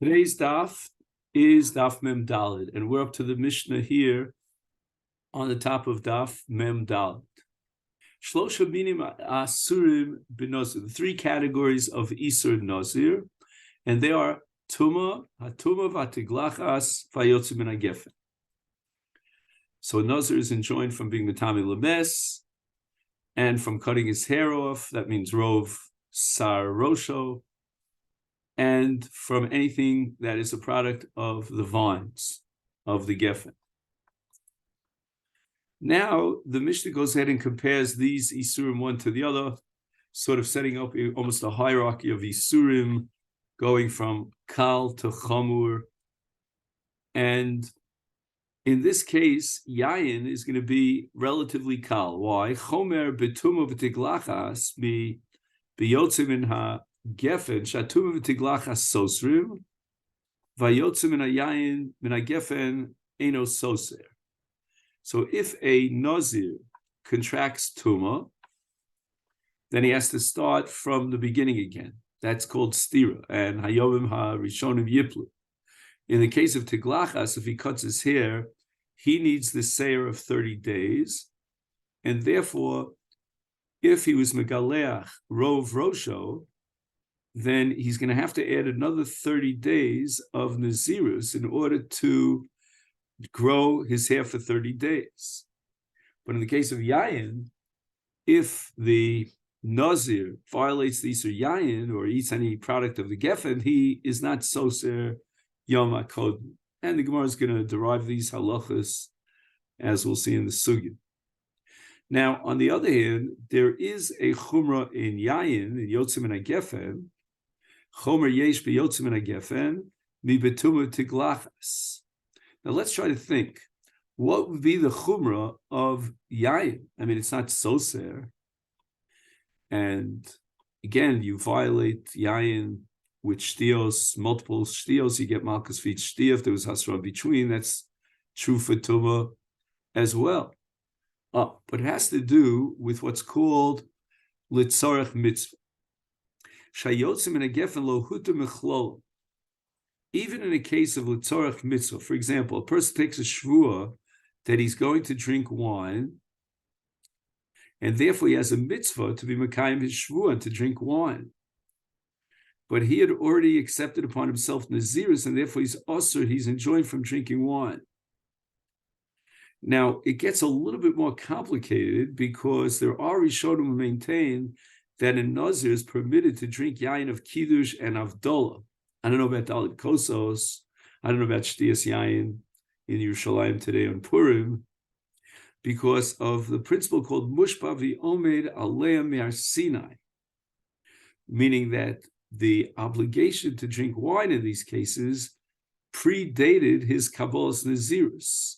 Today's daf is daf Mem Daled, and we're up to the Mishnah here on the top of daf Mem Daled. Shlosha minim asurim b'nozir, the three categories of Isur Nazir, and they are Tuma, Hatuma, Vatiglachas, Vayotzu min hagefen. So Nazir is enjoined from being Matami Lemes, and from cutting his hair off, that means Rov Sar Rosho, and from anything that is a product of the vines of the Geffen. Now, the Mishnah goes ahead and compares these Isurim one to the other, sort of setting up almost a hierarchy of Isurim, going from Kal to Chamur. And in this case, Yayin is going to be relatively Kal. Why? Chomer betumo v'tiglachas b'yotzim min ha-gefen shatuma v'tiglachas sosrim v'yotzim min ha-yayin min ha-gefen eno soser. So if a Nazir contracts Tuma, then he has to start from the beginning again. That's called Stira, and Hayomim ha-rishonim yiplu. In the case of Tiglachas, if he cuts his hair, he needs the seir of 30 days, and therefore, if he was Megaleach Rov Rosho, then he's going to have to add another 30 days of Nazirus in order to grow his hair for 30 days. But in the case of Yayin, if the Nazir violates the Isur Yayin or eats any product of the Geffen, he is not Soser Yom HaKodem. And the Gemara is going to derive these halachas, as we'll see in the Sugya. Now, on the other hand, there is a Chumrah in Yayin, in Yotzim and Geffen, Chomer Yesh B'Yotzim and Geffen, Mi Betuma Tiglachas. Now let's try to think, what would be the chumrah of yayin? I mean, it's not soser. And again, you violate yayin with shtios, multiple shtios, you get malchus feet shtia. If there was hasra between, that's true for tuma as well. But it has to do with what's called litzarech mitzvah. Shayotzim in a gefen lo huta mechlol. Even in a case of Litzorach Mitzvah, for example, a person takes a shvuah that he's going to drink wine, and therefore he has a mitzvah to be Mekayim his shvuah, to drink wine. But he had already accepted upon himself Nazirus, and therefore he's enjoined from drinking wine. Now, it gets a little bit more complicated because there are Rishonim who maintain that a Nazir is permitted to drink yayin of Kiddush and Avdolah. I don't know about Dalit Kosos. I don't know about Shtiyas Yayin in Yerushalayim today on Purim, because of the principle called Mushpa v'Omed Alea Me'ar Sinai, meaning that the obligation to drink wine in these cases predated his Kabbalas Nazirus.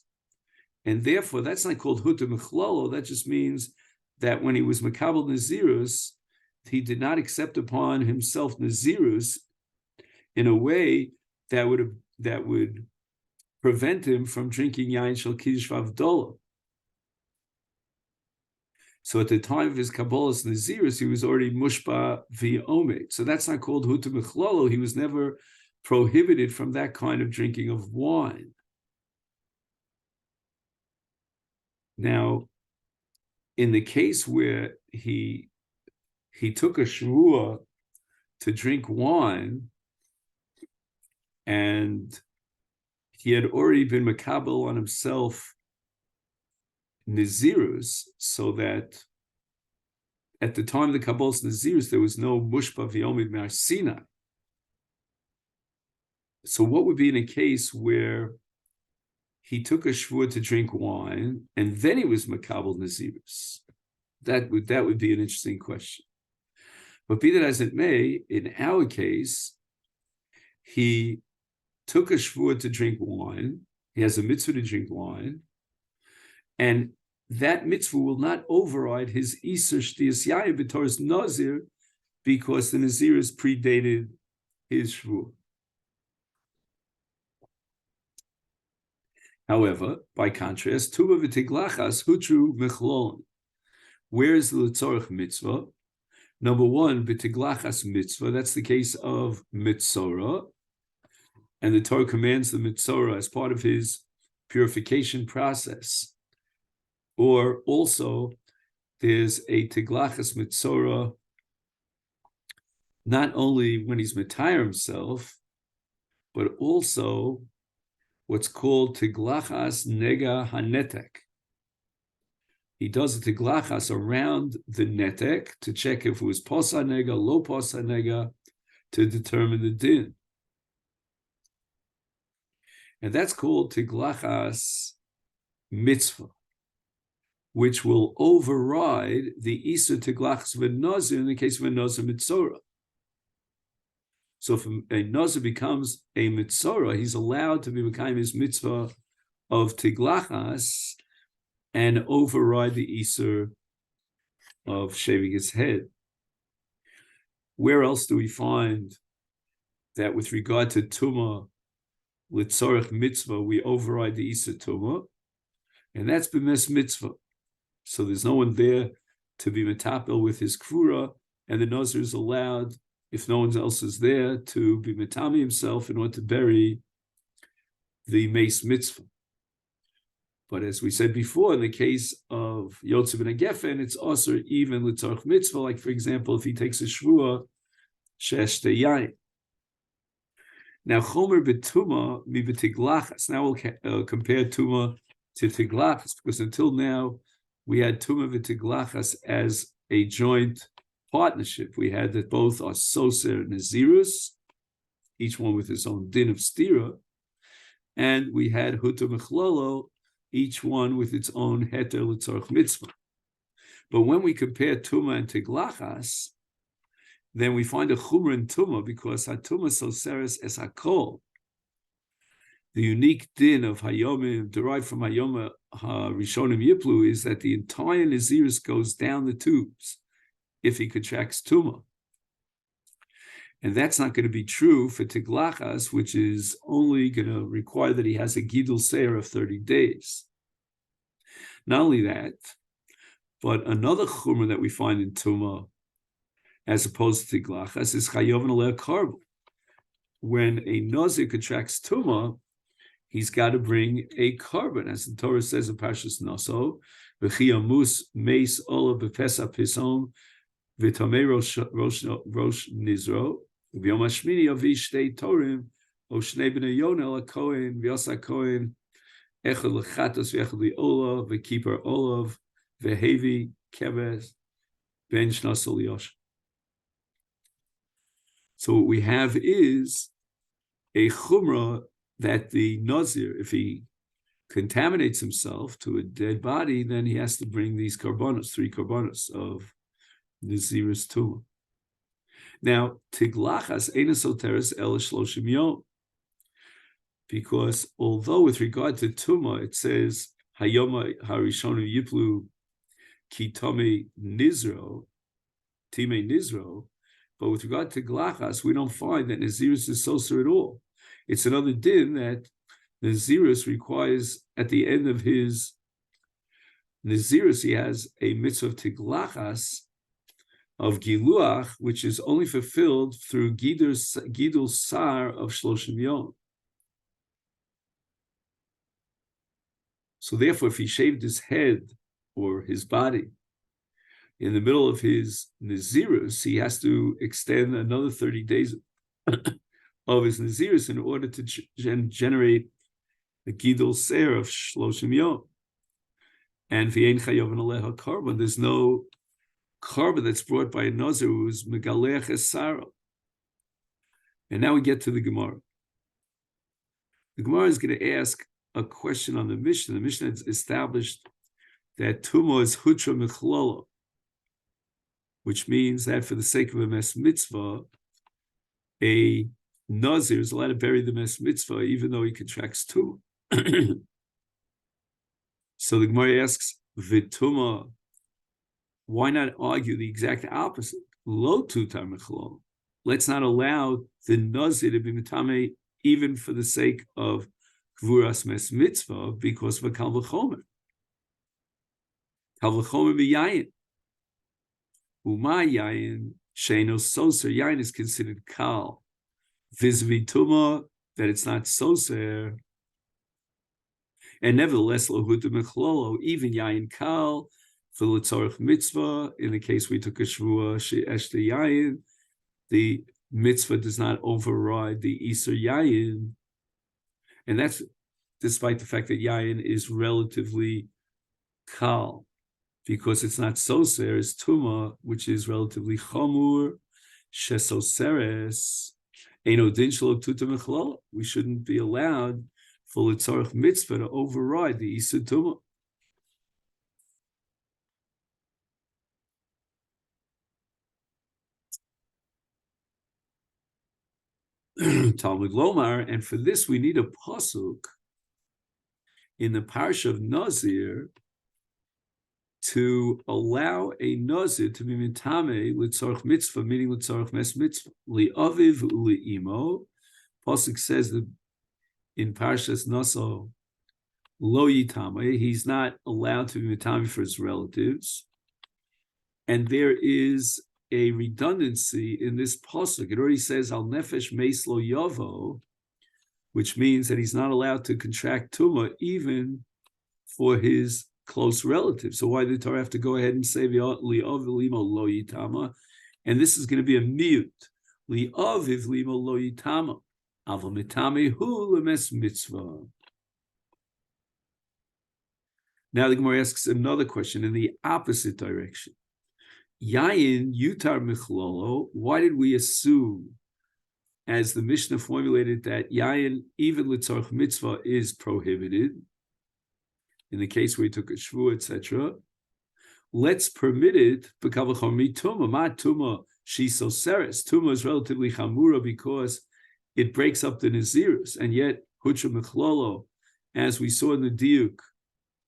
And therefore, that's not called Huta Mechlolo. That just means that when he was Makabal Nazirus, he did not accept upon himself Nazirus in a way that would prevent him from drinking yain shel kiddush v'avdolah. So at the time of his kabbalas nazirus, he was already mushba v'omed. So that's not called huta mechlolo. He was never prohibited from that kind of drinking of wine. Now, in the case where he took a shvuah to drink wine, and he had already been makabel on himself Nazirus, so that at the time of the Kabbal's Nazirus, there was no Mushpa v'Yomid Me'ar Sinai. So what would be in a case where he took a shvuah to drink wine, and then he was makabel Nazirus? That would be an interesting question. But be that as it may, in our case, he took a shvuah to drink wine. He has a mitzvah to drink wine, and that mitzvah will not override his Isur Shtiyas Yayin b'Torah's Nazir, because the Nazir has predated his shvuah. However, by contrast, Tuba v'Tiglachas hutru mechlolin. Where is the L'tzorech mitzvah? Number one, b'Tiglachas mitzvah. That's the case of mitzorah. and the Torah commands the mitzorah as part of his purification process. Or also, there's a tiglachas mitzorah, not only when he's mitayr himself, but also what's called tiglachas nega hanetek. He does the tiglachas around the netek to check if it was posa nega, lo posa nega, to determine the din. And that's called tiglachas mitzvah, which will override the isur tiglachas of a nazir in the case of a nazir mitzorah. So if a nazir becomes a mitzorah, he's allowed to be become his mitzvah of tiglachas and override the isur of shaving his head. Where else do we find that with regard to tumah, litzorech mitzvah, we override the isur tumah? And that's b'mes mitzvah. So there's no one there to be metapel with his kvura, and the nazir is allowed, if no one else is there, to be metami himself in order to bury the mace mitzvah. But as we said before, in the case of Yotze ben Geffen, it's also even litzorch mitzvah, like for example, if he takes a shvua, sheshte yain. Now, chomer betuma mi betiglachas. Now we'll compare tuma to tiglachas, because until now, we had tuma v'tiglachas as a joint partnership. We had that both are soser and nazirus, each one with his own din of stira, and we had huta mechlolo, each one with its own heter l'tzorch mitzvah. But when we compare tuma and tiglachas, then we find a chumra in tuma, because hatuma soseres es hakol. The unique din of Hayomim, derived from Hayoma Rishonim Yiplu, is that the entire nazirus goes down the tubes if he contracts tumah. And that's not going to be true for tiglachas, which is only going to require that he has a gidul seir of 30 days. Not only that, but another chumrah that we find in tumah, as opposed to tiglachas, is chayovan aleh karbo. When a nazir contracts tumah, he's got to bring a carbon, as the Torah says in Parshas Naso, v'chiyamus meis ola b'pesa pisom v'tamei rosh nizro v'yom hashmini avi shtei torim o shnei b'nei yonel hakohen v'yasa kohen echad lechatos v'echad li'ola v'kiper olav v'hevi keves ben shnasol yosh. So what we have is a chumrah that the nazir, if he contaminates himself to a dead body, then he has to bring these karbonos, 3 karbonos of nazirus tumah. Now, tiglachas eina soteres el shloshim yom, because although with regard to tumah it says hayoma harishonim yiplu ki tome nizro, time nizro, but with regard to tiglachas we don't find that nazirus is soser at all. It's another din that nazirus requires at the end of his nazirus, he has a mitzvah of tiglachas, of giluach, which is only fulfilled through gidul sar of shloshim yom. So therefore, if he shaved his head or his body in the middle of his nazirus, he has to extend another 30 days of his nazirus in order to generate the gidul ser of shloshim yom. And v'yein chayav aleha carbon, there's no carbon that's brought by a nazir who is megalech esaro. And now we get to the Gemara. The Gemara is going to ask a question on the Mishnah. The Mishnah has established that tumah is hutra mechlolo, which means that for the sake of a mes mitzvah, a nazir is allowed to bury the mes mitzvah even though he contracts tumah. So the Gemara asks, v'tumah, why not argue the exact opposite? Lo tutar mechlol. Let's not allow the nazir to be mitame even for the sake of gvuras mes mitzvah, because of a kal v'chomer. Kal v'chomer b'yayin. Uma yayin sheino soser. Yayin is considered kal. Vis-a-vis tumah, that it's not soser. And nevertheless, lohuta mechlolo, even yayin kal, for l'tzorich mitzvah, in the case we took a shvua she'eshte yayin, the mitzvah does not override the iser yayin, and that's despite the fact that yayin is relatively kal, because it's not soser, it's tuma, which is relatively chamur, shesoseres, eino din shelo tuta mechlolo. We shouldn't be allowed for l'tzorich mitzvah to override the iser tuma. Talmud Lomar, and for this we need a pasuk in the parsha of Nazir to allow a Nazir to be mitame l'tzorich mitzvah, meaning l'tzorich mes mitzvah, li'aviv u'li'imo. Pasuk says that in Parshas Naso, lo yitame, he's not allowed to be mitame for his relatives, and there is a redundancy in this pasuk. It already says al nefesh meis lo yavo, which means that he's not allowed to contract tumah even for his close relatives. So why did the Torah have to go ahead and say li'av limo lo yitama? And this is going to be a mute. Li'aviv limo lo yitama. Aval mitame hu lemes mitzvah. Now the Gemara asks another question in the opposite direction. Yayin yutar michlolo. Why did we assume, as the Mishnah formulated, that yayin even l'tzorich mitzvah is prohibited? In the case where he took a shvu, etc., let's permit it. B'kavachor mituma, ma tuma shisoseres. Tuma is relatively chamura because it breaks up the nazirus, and yet hutra michlolo, as we saw in the diuk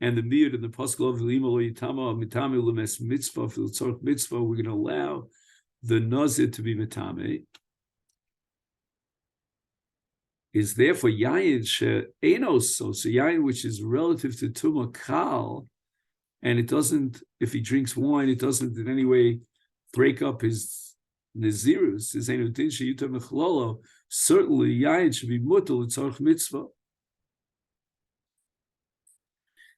and the miyud and the pasuk of lima lo yitama mitame lemes mitzvah for l'tzorich mitzvah, we're going to allow the nazir to be mitame. Is therefore yayin she'enos so yayin which is relative to tuma kal, and it doesn't, if he drinks wine, it doesn't in any way break up his nazirus, his einu din sheyutar mechlolo. Certainly yayin should be mutal l'tzorich mitzvah.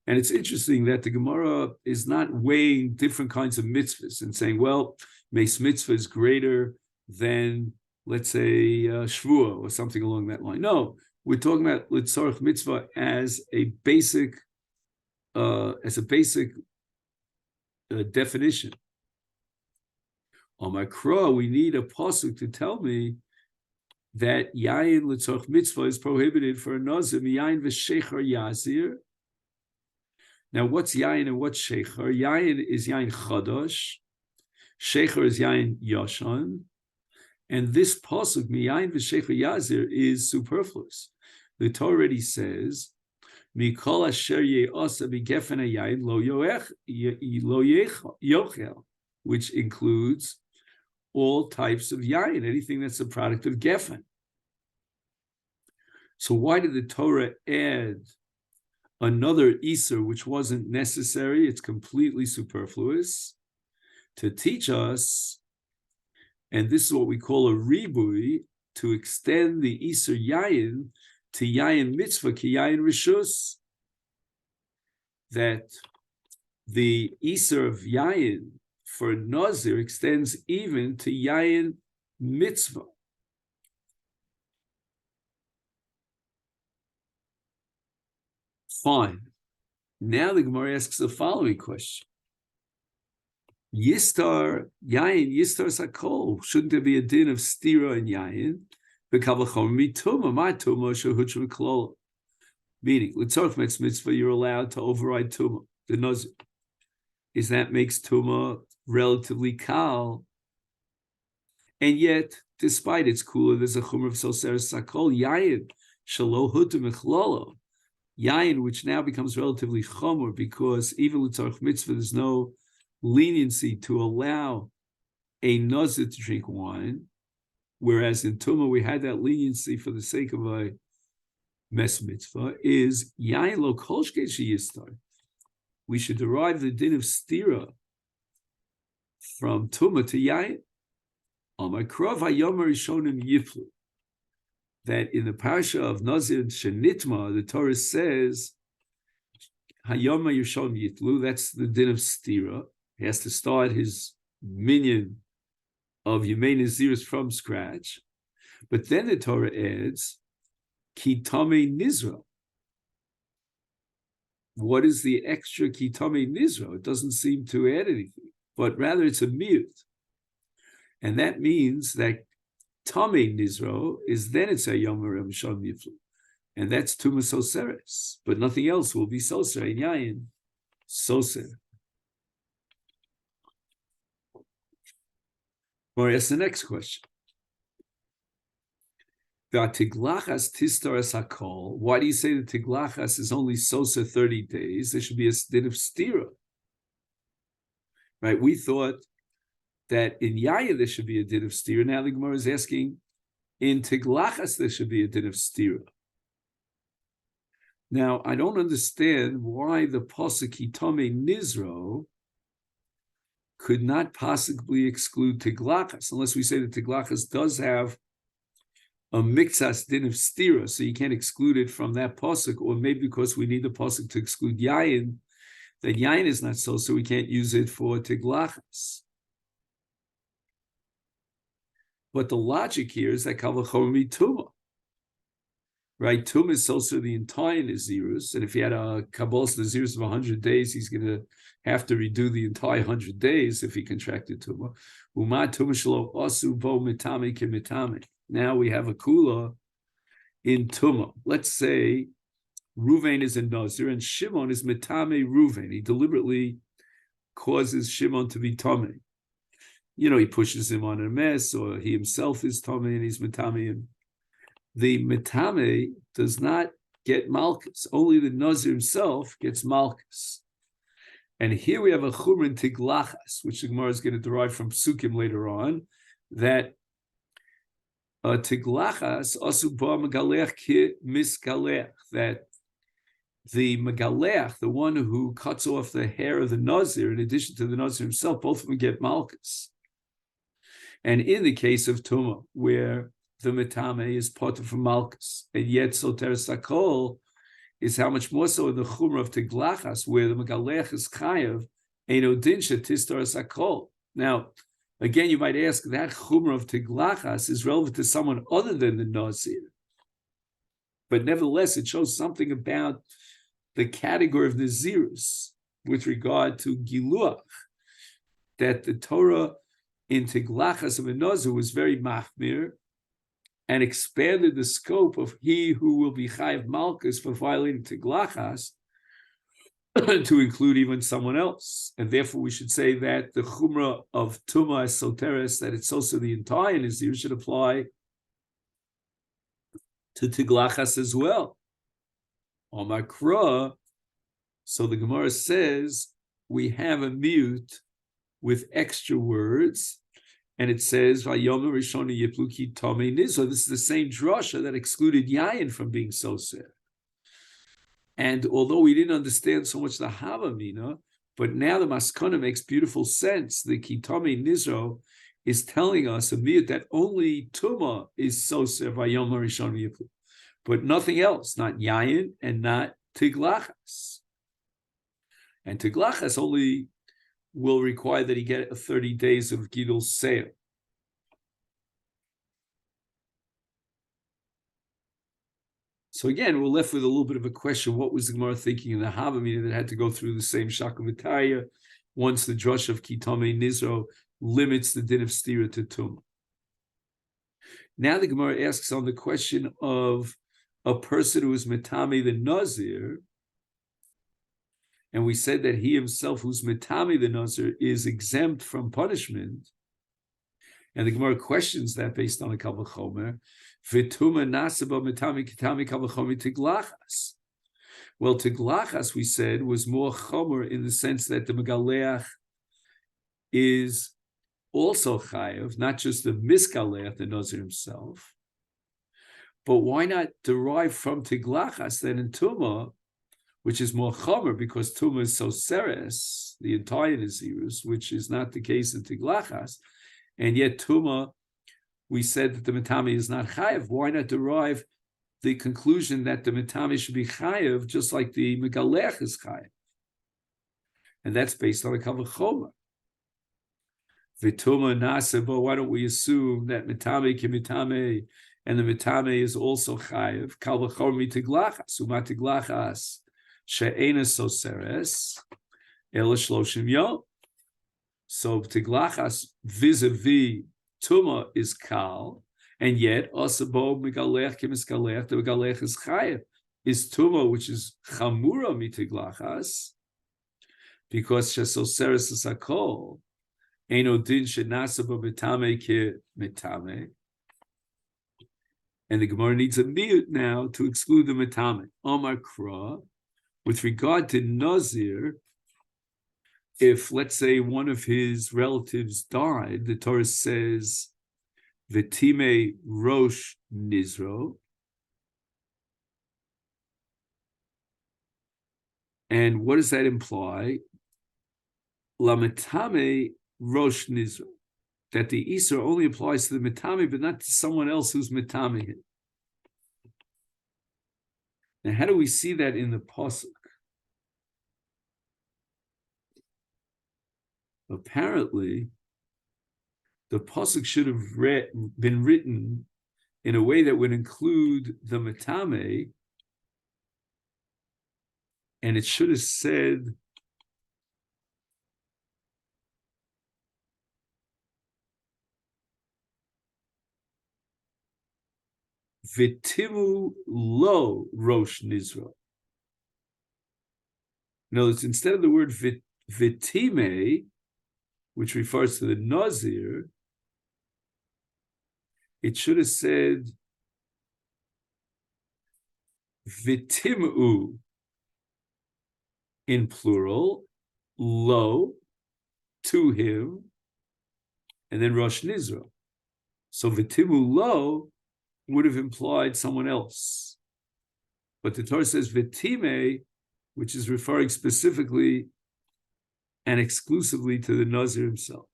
And it's interesting that the Gemara is not weighing different kinds of mitzvahs and saying, well, meis mitzvah is greater than, let's say, shvua or something along that line. No, we're talking about l'tzorich mitzvah as a basic definition. On my crow, we need a pasuk to tell me that yayin l'tzorich mitzvah is prohibited for a nazir, yayin v'sheichar yazir. Now, what's yayin and what's sheichar? Yayin is yayin chadash, sheichar is yayin yashan, and this pasuk miyayin v'sheichar yazir is superfluous. The Torah already says, "Mikol asher ye'asa b'gefen hayayin lo yochel," which includes all types of yayin, anything that's a product of gefen. So why did the Torah add another iser which wasn't necessary? It's completely superfluous to teach us, and this is what we call a ribui, to extend the iser yayin to yayin mitzvah ki yayin rishus, that the iser of yayin for nazir extends even to yayin mitzvah. Fine. Now the Gemara asks the following question. Yistar, yayin, yistar sakol. Shouldn't there be a din of stira and yayin? Meaning, l'tzorich mitzvah, you're allowed to override tuma, the nazir. Is that makes tuma relatively kal, and yet, despite its cooler, there's a chumr of soseres sakol yayin shelo hutu mechlolo. Yayin, which now becomes relatively chomer because even l'tzorich mitzvah, there's no leniency to allow a nazir to drink wine, whereas in Tumah we had that leniency for the sake of a mes mitzvah, is yayin lo kol shkei sheyistar. We should derive the din of stira from Tumah to yayin. Amakrav hayomer rishonim yiflu. that in the parasha of Nazir Shenitma, the Torah says, Hayoma Yishon Yitlu, that's the din of Stira. He has to start his minyan of Yemei Naziris from scratch. But then the Torah adds, Kitame Nizra. What is the extra Kitame Nizra? It doesn't seem to add anything, but rather it's a mute. And that means that Tame Nizro is then it's a Yomer Shon Yiflu. And that's Tumas Soseres. But nothing else will be Soser in Yayin. Soser. Or that's the next question. Why do you say that Tiglachas is only Sosa 30 days? There should be a din of Stira. Right? We thought that in Yaya there should be a din of Stira. Now the Gemara is asking, in Tiglachas there should be a din of Stira. Now, I don't understand why the Pasuk Hitame Nizro could not possibly exclude Tiglachas, unless we say that Tiglachas does have a mixas din of stira, so you can't exclude it from that pasuk, or maybe because we need the pasuk to exclude yayin, that yayin is not so we can't use it for tiglachas. But the logic here is that kavachormi tuma, right? Tuma is also the entire nazirus, and if he had a kabbalas nazirus of 100 days, he's going to have to redo the entire 100 days if he contracted tuma. Uma tuma shelo asu bo mitame kemitame. Now we have a kula in Tumah. Let's say Ruvain is a Nazir and Shimon is Metame Ruvain. He deliberately causes Shimon to be Tameh. You know, he pushes him on a mess, or he himself is Tameh and he's Metame him. The Metame does not get Malchus. Only the Nazir himself gets Malchus. And here we have a Chumra in Tiglachas, which the Gemara is going to derive from Psukim later on, that Tiglachas asuba megalech ki misgalech, that the megalech, the one who cuts off the hair of the Nazir, in addition to the Nazir himself, both of them get Malchus. And in the case of Tumah, where the Metame is part of Malchus, and yet Soter Sakol is how much more so in the Chumra of Tiglachas, where the megalech is Chayav, Eino Dinsha Tistar Sakol. Now, again, you might ask, that chumrah of Tiglachas is relevant to someone other than the Nazir. But nevertheless, it shows something about the category of Nazirus with regard to Giluach, that the Torah in Tiglachas of a Nazir was very machmir and expanded the scope of he who will be Chayav Malchus for violating Tiglachas to include even someone else. And therefore we should say that the chumrah of Tumah Soteres, that it's also the entire Nazir, should apply to Tiglachas as well. Omar Kra, so the Gemara says, we have a mute with extra words, and it says, Vayomer Rishoni Yipluki Tomei Nizo. This is the same drasha that excluded Yayin from being Soser. And although we didn't understand so much the Havamina, but now the Maskana makes beautiful sense. The Kitame Nizro is telling us a miyut that only Tuma is Soser Vayom Rishon Yiplu, but nothing else, not Yayin and not Tiglachas. And Tiglachas only will require that he get 30 days of Gidul Seir. So again, we're left with a little bit of a question. What was the Gemara thinking in the Havamina that had to go through the same Shakamitaya once the drush of Kitame Nizro limits the din of Stira to Tum? Now the Gemara asks on the question of a person who is Metame the Nazir, and we said that he himself who's Metame the Nazir is exempt from punishment, and the Gemara questions that based on a Kal V'chomer. V'tuma nasaba metami kitami kal v'chomer tiglachas. Well, tiglachas, we said, was more chomer in the sense that the megaleach is also chayav, not just the miskaleach, the Nazir himself. But why not derive from tiglachas then in tuma, which is more chomer, because tuma is so seres, the entire Nazirus, which is not the case in tiglachas, and yet tuma we said that the Mitame is not chayev. Why not derive the conclusion that the Mitame should be chayev, just like the Megalech is chayev? And that's based on the Kavach Choma. Vituma Naseba, why don't we assume that Mitame ki Mitame, and the Mitame is also chayev? Kavach Choma mitiglachas, umatiglachas, she'ena soseres, ela shloshim yom. So tiglachas vis-a-vis Tuma is kal, and yet asabo megalech kemiskalech, the megalech is chayev. Is Tuma, which is chamura mitiglachas, because shesoseres is hakol, eno din shenasaba mitame ke mitame. And the Gemara needs a miyut now to exclude the mitame. Omar Kra, with regard to Nazir, if, let's say, one of his relatives died, the Torah says, V'time rosh nizro. And what does that imply? Lametame rosh nizro. That the Isra only applies to the mitame, but not to someone else who's mitame him. Now, how do we see that in the pasuk? Apparently, the pasuk should have been written in a way that would include the mitame, and it should have said Vitimu lo rosh nizra. In other words, instead of the word vitime, which refers to the Nazir, it should have said vitimu in plural, lo, to him, and then Rosh Nizra. So vitimu lo would have implied someone else. But the Torah says vitime, which is referring specifically and exclusively to the Nazir himself.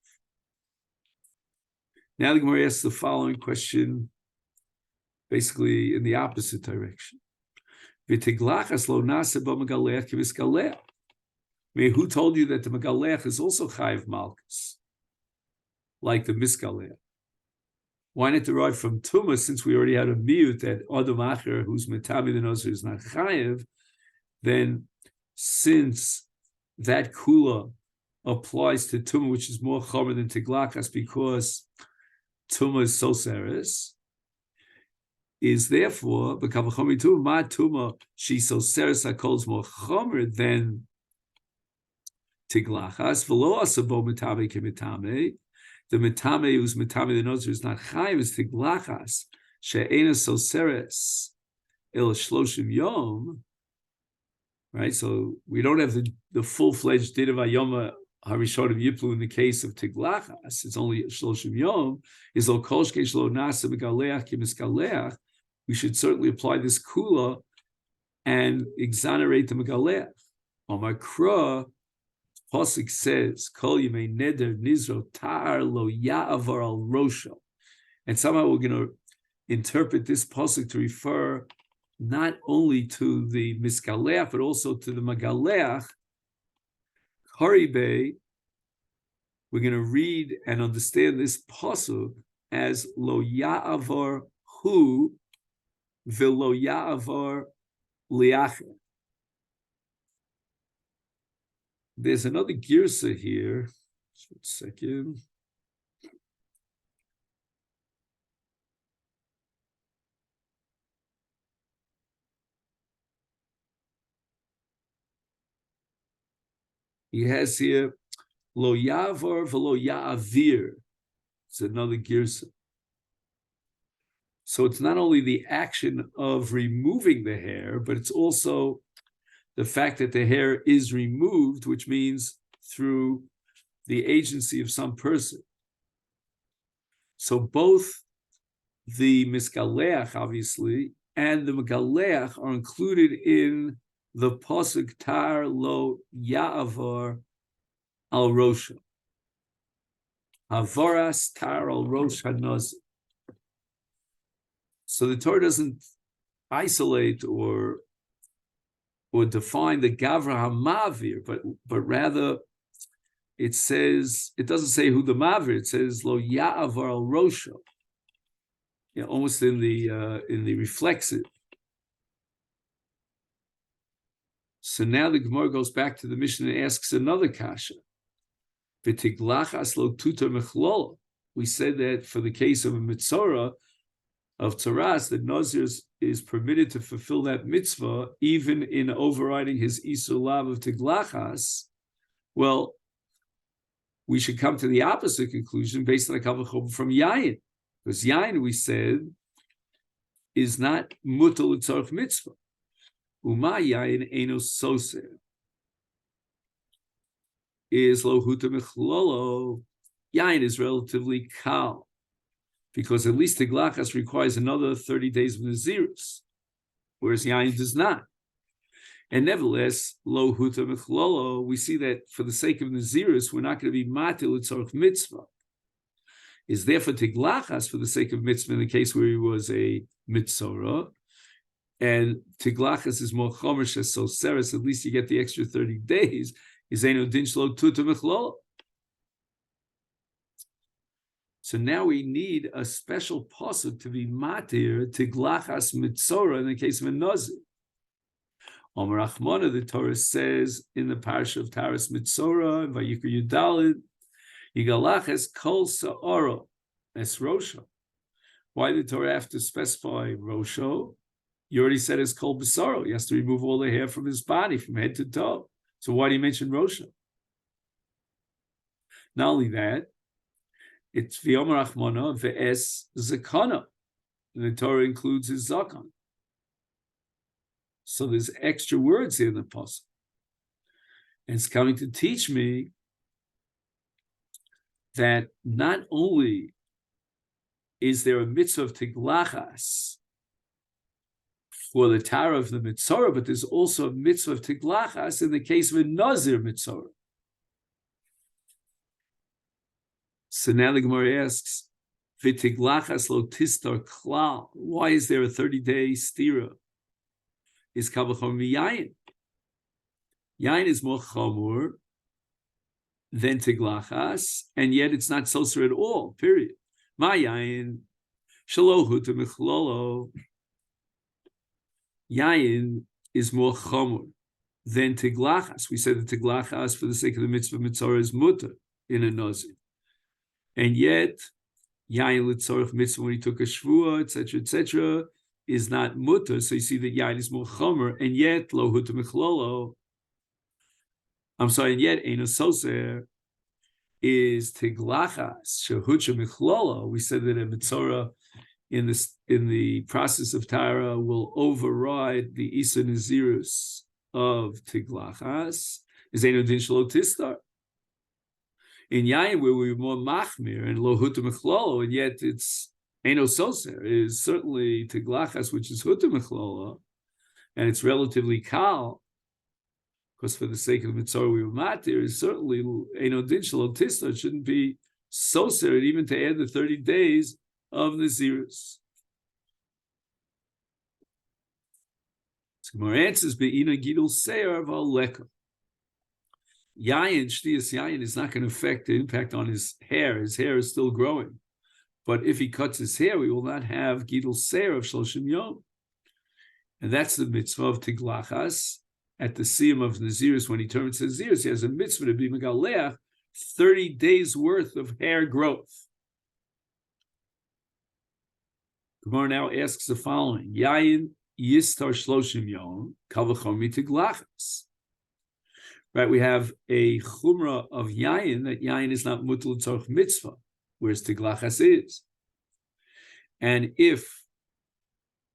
Now the Gemara asks the following question, basically in the opposite direction. V'tiglachas lo nasa b'megalech k'miskalech. Who told you that the megalech is also chayiv malchus, like the miskalech? Why not derive from Tuma, since we already had a miyut that Adam Acher, who's metami the Nazir, is not chayiv? Then, since that kula applies to Tuma, which is more chomer than Tiglachas, because Tuma is soseres, is therefore b'kavachomi Tuma, ma Tuma, she soseres hakol is more chomer than Tiglachas, v'lo asabo mitame kemitame. The mitame who's mitame the Nazir is not chayiv, is Tiglachas, she'ena soseres el shloshim yom. Right, so we don't have the full-fledged din of Ayoma Harishon of Yiplu in the case of Tiglachas. It's only Shloshim Yom. Is lo kolshke shlo nasa megaleach kimiskaleach. We should certainly apply this kula and exonerate the megaleach. Omar Kra, Pasuk says, Kol yimei neder nizro tar lo ya'avar al rosho. And somehow we're going to interpret this Pasuk to refer not only to the miskaleach, but also to the magaleach. Karibe, we're going to read and understand this pasuk as lo ya'avar hu v'lo ya'avar liacher. There's another girsa here. Just 1 second. He has here lo yavar v'lo ya'avir. It's another girsa. So it's not only the action of removing the hair, but it's also the fact that the hair is removed, which means through the agency of some person. So both the miskaleach, obviously, and the megaleach are included in the pasuk tar lo ya'avar al rosha. Havaras tar al rosh hanazir. So the Torah doesn't isolate or define the Gavra HaMavir, but rather it says, it doesn't say who the Mavir, it says Lo Ya'avar al Rosho. Almost in the reflexive. So now the Gemara goes back to the Mishnah and asks another kasha. V'tiglachas lo tutor mechlolo. We said that for the case of a mitzvah of Taras, that Nazir is permitted to fulfill that mitzvah even in overriding his Isur Lav of Tiglachas. Well, we should come to the opposite conclusion based on a Kavachom from Yayin. Because Yayin, we said, is not mutal l'tzarech mitzvah. Uma Yayin eino soser. Is lo huta mechlolo. Yayin is relatively kal. Because at least Tiglachas requires another 30 days of Nazirus, whereas Yain does not. And nevertheless, lo huta mechlolo, we see that for the sake of Nazirus, we're not going to be matil l'tzarech mitzvah. Is therefore Tiglachas for the sake of mitzvah in the case where he was a mitzorah, and Tiglachas is more chomer shesoseres, at least you get the extra 30 days, is eino din shlo tuta mechlolo. So now we need a special pasuk to be matir Tiglachas mitzorah in the case of a nazir. Omer Achmona, the Torah says in the parsha of Taras Mitzorah and Vayikra Yudalid, Yigalaches kol sa'oro es rosho. Why did the Torah have to specify rosho? You already said it's kol b'saro. He has to remove all the hair from his body, from head to toe. So why do you mention rosho? Not only that, it's v'yomer achmona ve'es zakana. The Torah includes his zakan. So there's extra words here in the pasuk. And it's coming to teach me that not only is there a mitzvah of tiglachas for the Tara of the mitzvah, but there's also a mitzvah of tiglachas in the case of a nazir mitzvah. So now the Gemara asks, "V'tiglachas lo tistar klal." Why is there a 30-day stira? Is kavachom miyayin? Yayin is more chamur than tiglachas, and yet it's not soser at all. Period. Ma yayin shalohu to michlolo. Yayin is more chamur than tiglachas. We said that tiglachas, for the sake of the mitzvah mitzvah, is mutter in a nazir, and yet yayin litzorach mitzvah when he took a shvua, etc., is not mutter. So you see that yayin is more chamur, and yet lo huta michlolo. And yet eino soser is tiglachas shehucha michlolo. We said that a mitzvah in the process of Tara will override the Isa Nazirus of tiglachas. Is eino din shelo tistar. In yayin, where we're more machmir and lo huta michlolo, and yet it's eino soser is certainly tiglachas, which is huta michlolo, and it's relatively kal. Because for the sake of the mitzvah we were matir, is certainly eino din shelo tistar. It shouldn't be soser, and even to add the 30 days of Nazirus. So Gemara answers, be'ina gidul seir v'aleka. Yayin, shtiyas yayin, is not going to affect the impact on his hair. His hair is still growing. But if he cuts his hair, we will not have gidul seir of shloshim yom. And that's the mitzvah of tiglachas. At the siyum of Nazirus, when he turns to Nazirus, he has a mitzvah to be megaleach 30 days worth of hair growth. Gemara now asks the following: Yayin yistar shloshim yom kavachomi tiglachas. Right, we have a chumrah of yayin, that yayin is not mutal tzorch mitzvah, whereas tiglachas is. And if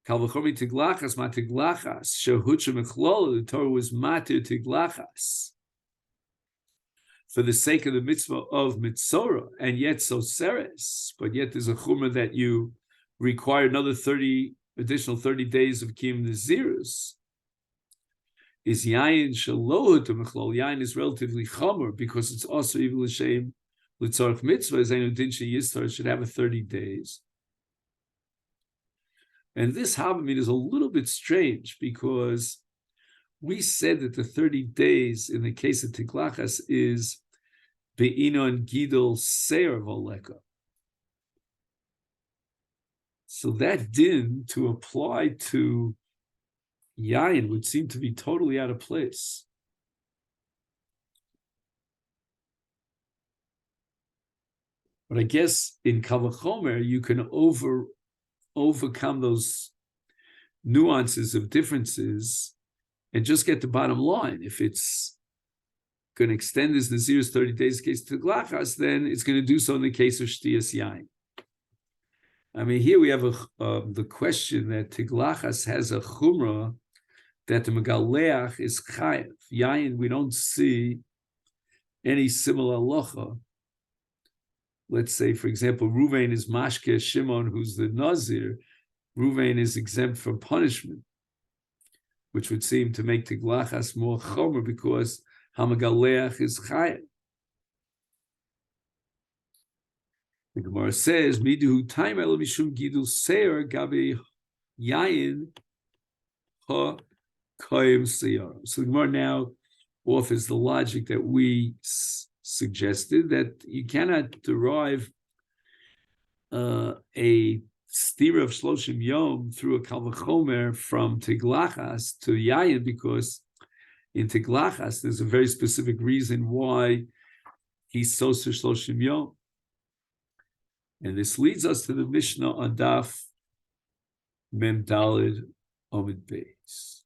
kavachomi tiglachas ma tiglachas shehucha mechlol, the Torah was matir tiglachas for the sake of the mitzvah of mitzorah, and yet so seres, but yet there's a chumrah that you require another additional 30 days of kiyum nazirus. Is yayin shalohu to mechlol? Yayin is relatively chomer because it's also even l'shem l'tzorch mitzvah. As eino din sheyistar should have a 30 days. And this Havamid is a little bit strange because we said that the 30 days in the case of Tiglachas is Be'inon Gidol Seir Voleka. So that din to apply to Yain would seem to be totally out of place. But I guess in Kavachomer, you can overcome those nuances of differences and just get the bottom line. If it's going to extend this Nazir's 30 days case to Glachas, then it's going to do so in the case of Shtiyas Yain. I mean, here we have the question that Tiglachas has a chumrah that the Megaleach is chayav. Yain, we don't see any similar halacha. Let's say, for example, Ruvain is mashke Shimon, who's the Nazir. Ruvain is exempt from punishment, which would seem to make Tiglachas more chomer because Hamagaleach is chayav. The Gemara says, "Midu time el mishum gidul seir gabi yayin ha koyim seyara." So the Gemara now offers the logic that we suggested, that you cannot derive a stira of shloshim yom through a kal vachomer from Tiglachas to yayin, because in Tiglachas there's a very specific reason why he's so shloshim yom. And this leads us to the Mishnah on Daf Mem Daled Omid Beis.